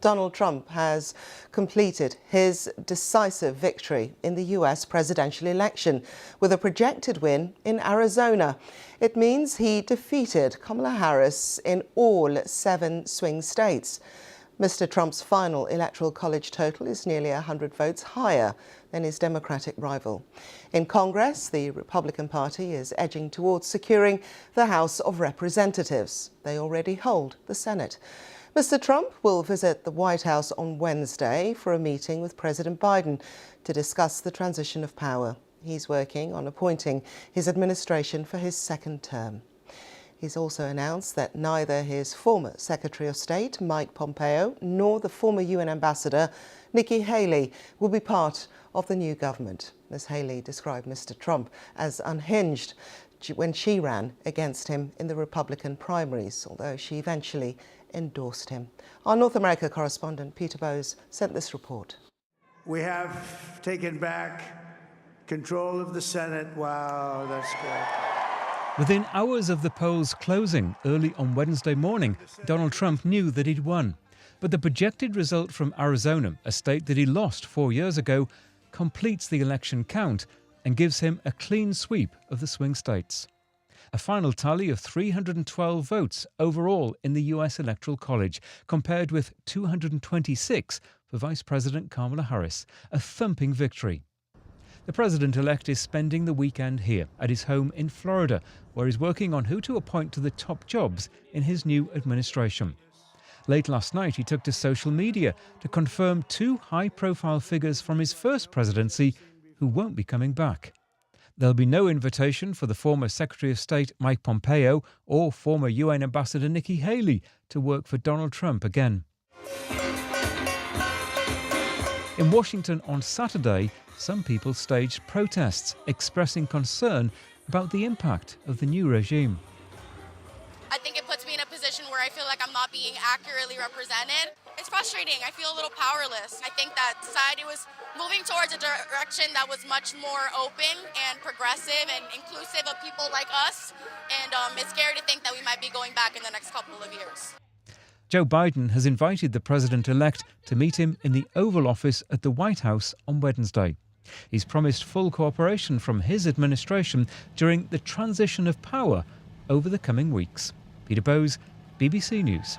Donald Trump has completed his decisive victory in the US presidential election with a projected win in Arizona. It means he defeated Kamala Harris in all 7 swing states. Mr. Trump's final electoral college total is nearly 100 votes higher than his Democratic rival. In Congress, the Republican Party is edging towards securing the House of Representatives. They already hold the Senate. Mr. Trump will visit the White House on Wednesday for a meeting with President Biden to discuss the transition of power. He's working on appointing his administration for his second term. He's also announced that neither his former Secretary of State, Mike Pompeo, nor the former UN Ambassador, Nikki Haley, will be part of the new government. Ms. Haley described Mr. Trump as unhinged when she ran against him in the Republican primaries, although she eventually endorsed him. Our North America correspondent, Peter Bowes, sent this report. We have taken back control of the Senate. Wow, that's good. Within hours of the polls closing early on Wednesday morning, Donald Trump knew that he'd won. But the projected result from Arizona, a state that he lost 4 years ago, completes the election count and gives him a clean sweep of the swing states. A final tally of 312 votes overall in the US Electoral College, compared with 226 for Vice President Kamala Harris, a thumping victory. The president-elect is spending the weekend here at his home in Florida, where he's working on who to appoint to the top jobs in his new administration. Late last night, he took to social media to confirm 2 high-profile figures from his first presidency who won't be coming back. There'll be no invitation for the former Secretary of State Mike Pompeo or former UN Ambassador Nikki Haley to work for Donald Trump again. In Washington on Saturday, some people staged protests expressing concern about the impact of the new regime. I think it puts me in a position where I feel like I'm not being accurately represented. It's frustrating. I feel a little powerless. I think that society was moving towards a direction that was much more open and progressive and inclusive of people like us. And it's scary to think that we might be going back in the next couple of years. Joe Biden has invited the president-elect to meet him in the Oval Office at the White House on Wednesday. He's promised full cooperation from his administration during the transition of power over the coming weeks. Peter Bowes, BBC News.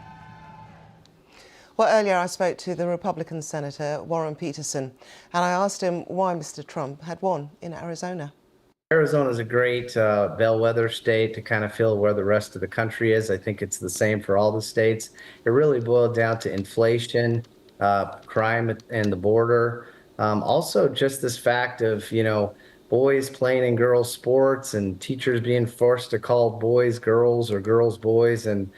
Well, earlier I spoke to the Republican Senator Warren Peterson, and I asked him why Mr. Trump had won in Arizona. Arizona is a great bellwether state to kind of feel where the rest of the country is. I think it's the same for all the states. It really boiled down to inflation, crime and the border. Also just this fact of, boys playing in girls' sports and teachers being forced to call boys girls or girls boys. And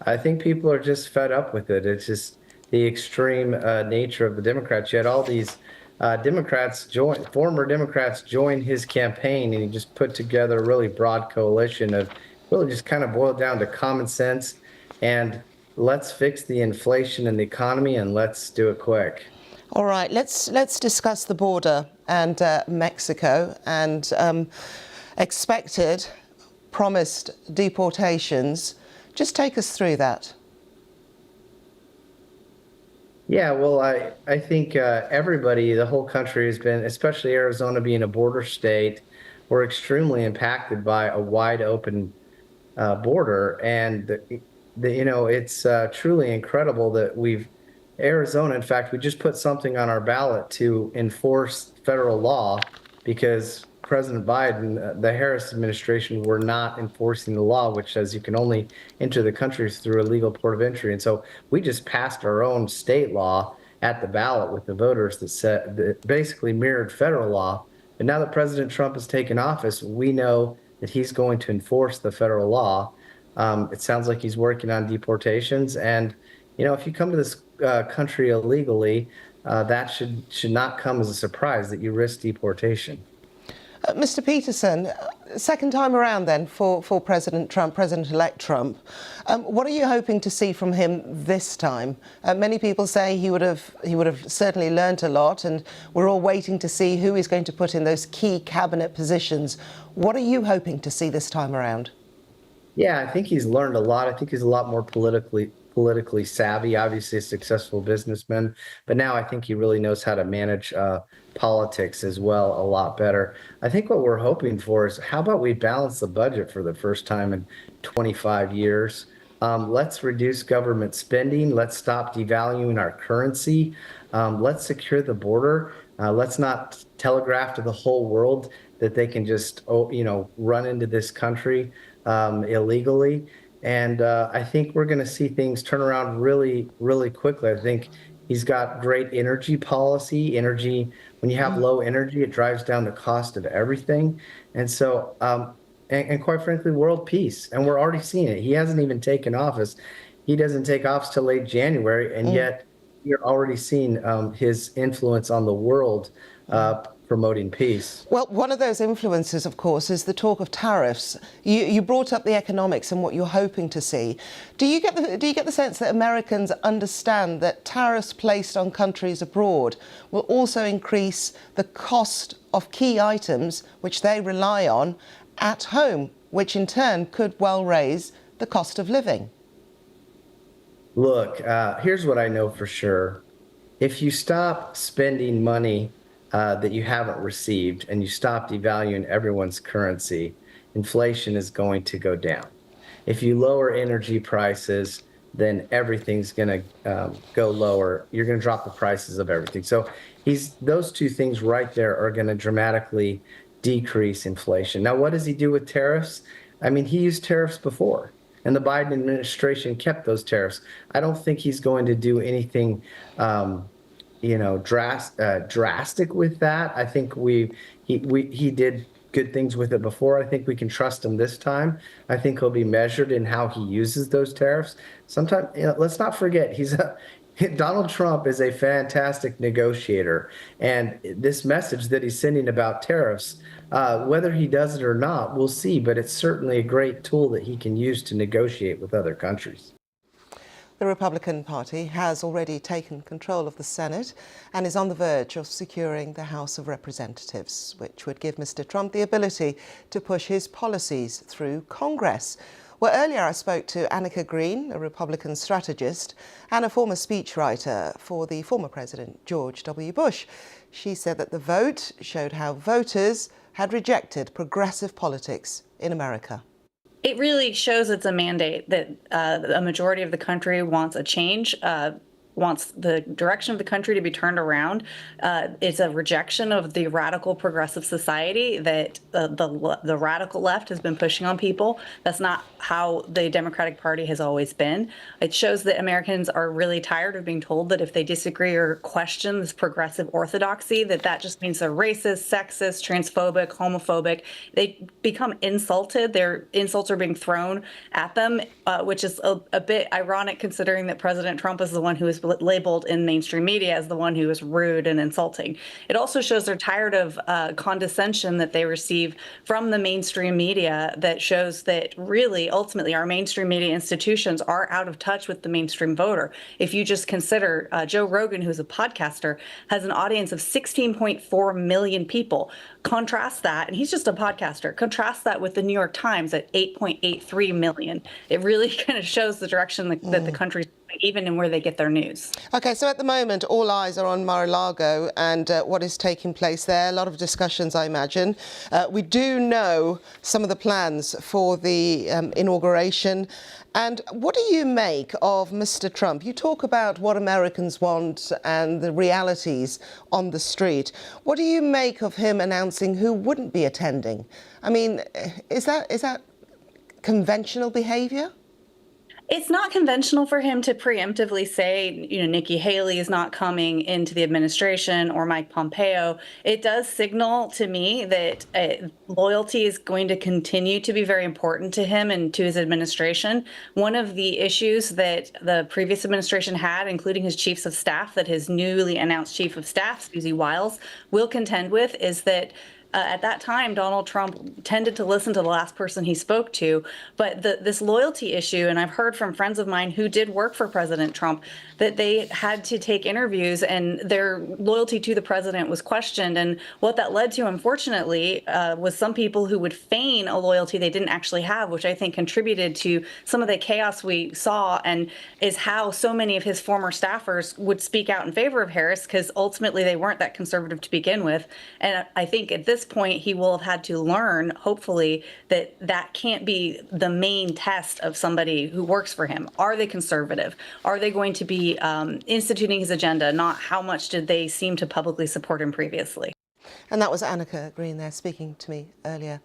I think people are just fed up with it. It's just the extreme nature of the Democrats. You had all these former Democrats join his campaign, and he just put together a really broad coalition of really just kind of boiled down to common sense and let's fix the inflation and the economy and let's do it quick. All right, let's discuss the border and Mexico and expected, promised deportations. Just take us through that. Yeah, well, I think everybody, the whole country has been, especially Arizona being a border state, we're extremely impacted by a wide open border. And, it's truly incredible that Arizona, in fact, we just put something on our ballot to enforce federal law because President Biden, the Harris administration, were not enforcing the law, which says you can only enter the country through a legal port of entry. And so we just passed our own state law at the ballot with the voters that basically mirrored federal law. But now that President Trump has taken office, we know that he's going to enforce the federal law. It sounds like he's working on deportations. And, if you come to this country illegally, that should not come as a surprise that you risk deportation. Mr. Peterson, second time around then for President Trump, President-elect Trump. What are you hoping to see from him this time? Many people say he would have certainly learned a lot, and we're all waiting to see who he's going to put in those key cabinet positions. What are you hoping to see this time around? Yeah, I think he's learned a lot. I think he's a lot more politically politically savvy, obviously a successful businessman, but now I think he really knows how to manage politics as well a lot better. I think what we're hoping for is how about we balance the budget for the first time in 25 years? Let's reduce government spending. Let's stop devaluing our currency. Let's secure the border. Let's not telegraph to the whole world that they can just, run into this country illegally. And I think we're going to see things turn around really, really quickly. I think he's got great energy policy. Energy, when you have low energy, it drives down the cost of everything. And so, and quite frankly, world peace. And we're already seeing it. He hasn't even taken office. He doesn't take office till late January. And yet you're already seeing his influence on the world promoting peace. Well, one of those influences, of course, is the talk of tariffs. You brought up the economics and what you're hoping to see. Do you get the sense that Americans understand that tariffs placed on countries abroad will also increase the cost of key items which they rely on at home, which in turn could well raise the cost of living? Look, here's what I know for sure. If you stop spending money that you haven't received and you stop devaluing everyone's currency, inflation is going to go down. If you lower energy prices, then everything's going to go lower. You're going to drop the prices of everything. So those two things right there are going to dramatically decrease inflation. Now, what does he do with tariffs? I mean, he used tariffs before, and the Biden administration kept those tariffs. I don't think he's going to do anything drastic with that. I think he did good things with it before. I think we can trust him this time. I think he'll be measured in how he uses those tariffs. Sometimes, let's not forget, Donald Trump is a fantastic negotiator, and this message that he's sending about tariffs, whether he does it or not, we'll see, but it's certainly a great tool that he can use to negotiate with other countries. The Republican Party has already taken control of the Senate and is on the verge of securing the House of Representatives, which would give Mr. Trump the ability to push his policies through Congress. Well, earlier I spoke to Annika Green, a Republican strategist and a former speechwriter for the former President George W. Bush. She said that the vote showed how voters had rejected progressive politics in America. It really shows it's a mandate that a majority of the country wants a change, wants the direction of the country to be turned around. It's a rejection of the radical progressive society that the radical left has been pushing on people. That's not how the Democratic Party has always been. It shows that Americans are really tired of being told that if they disagree or question this progressive orthodoxy, that just means they're racist, sexist, transphobic, homophobic. They become insulted. Their insults are being thrown at them, which is a bit ironic considering that President Trump is the one who is labeled in mainstream media as the one who is rude and insulting. It also shows they're tired of condescension that they receive from the mainstream media that shows that really, ultimately, our mainstream media institutions are out of touch with the mainstream voter. If you just consider Joe Rogan, who's a podcaster, has an audience of 16.4 million people. Contrast that, and he's just a podcaster, contrast that with the New York Times at 8.83 million. It really kind of shows the direction that the country's even in where they get their news. OK, so at the moment, all eyes are on Mar-a-Lago and what is taking place there. A lot of discussions, I imagine. We do know some of the plans for the inauguration. And what do you make of Mr. Trump? You talk about what Americans want and the realities on the street. What do you make of him announcing who wouldn't be attending? I mean, is that conventional behavior? It's not conventional for him to preemptively say, Nikki Haley is not coming into the administration or Mike Pompeo. It does signal to me that loyalty is going to continue to be very important to him and to his administration. One of the issues that the previous administration had, including his chiefs of staff, that his newly announced chief of staff, Susie Wiles, will contend with, is that At that time, Donald Trump tended to listen to the last person he spoke to. But this loyalty issue, and I've heard from friends of mine who did work for President Trump, that they had to take interviews and their loyalty to the president was questioned. And what that led to, unfortunately, was some people who would feign a loyalty they didn't actually have, which I think contributed to some of the chaos we saw, and is how so many of his former staffers would speak out in favor of Harris, because ultimately they weren't that conservative to begin with. And I think at this point he will have had to learn, hopefully, that that can't be the main test of somebody who works for him. Are they conservative? Are they going to be instituting his agenda, not how much did they seem to publicly support him previously? And that was Annika Green there speaking to me earlier.